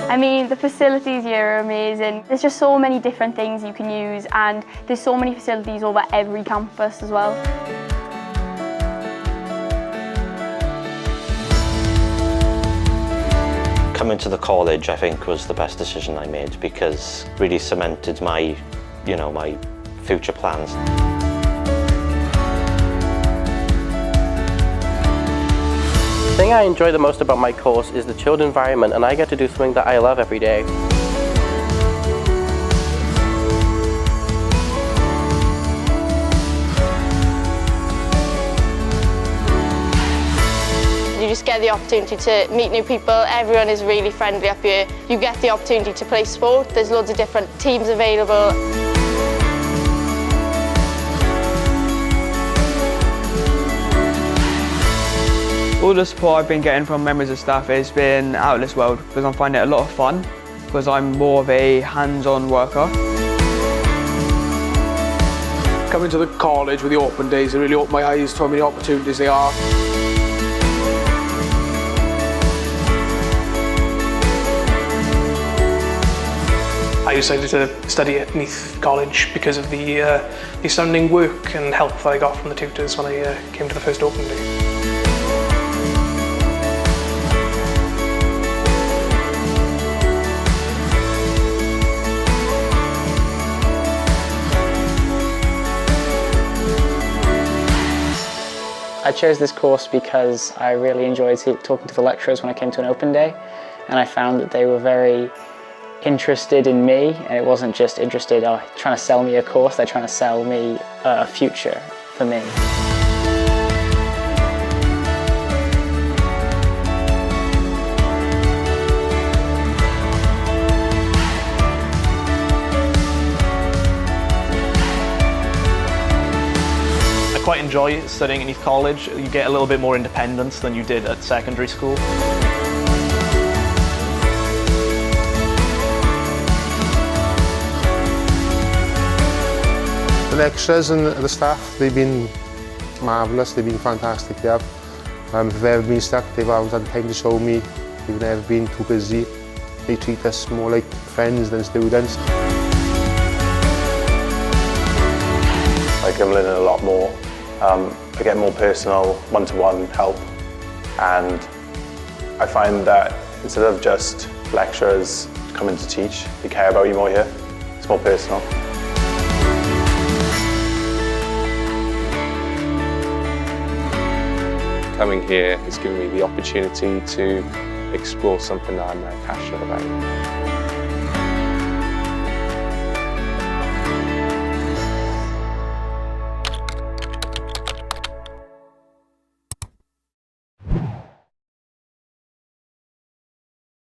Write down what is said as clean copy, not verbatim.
I mean, the facilities here are amazing. There's just so many different things you can use, and there's so many facilities over every campus as well. Coming to the college, I think, was the best decision I made because it really cemented my, my future plans. The thing I enjoy the most about my course is the chilled environment, and I get to do something that I love every day. You just get the opportunity to meet new people. Everyone is really friendly up here. You get the opportunity to play sport. There's loads of different teams available. All the support I've been getting from members of staff has been out of this world because I'm finding it a lot of fun because I'm more of a hands-on worker. Coming to the college with the open days, it really opened my eyes to how many opportunities there are. I decided to study at Ngrŵp College because of the astounding work and help that I got from the tutors when I came to the first open day. I chose this course because I really enjoyed talking to the lecturers when I came to an open day, and I found that they were very interested in me, and it wasn't just interested trying to sell me a course, they're trying to sell me a future for me. I quite enjoy studying at Ngrŵp College. You get a little bit more independence than you did at secondary school. The lecturers and the staff, they've been marvellous, they've been fantastic. They have. If I've ever been stuck, they've always had time to show me. They've never been too busy. They treat us more like friends than students. Like I'm learning a lot more. I get more personal, one-to-one help, and I find that instead of just lecturers coming to teach, they care about you more here. It's more personal. Coming here has given me the opportunity to explore something that I'm very passionate about.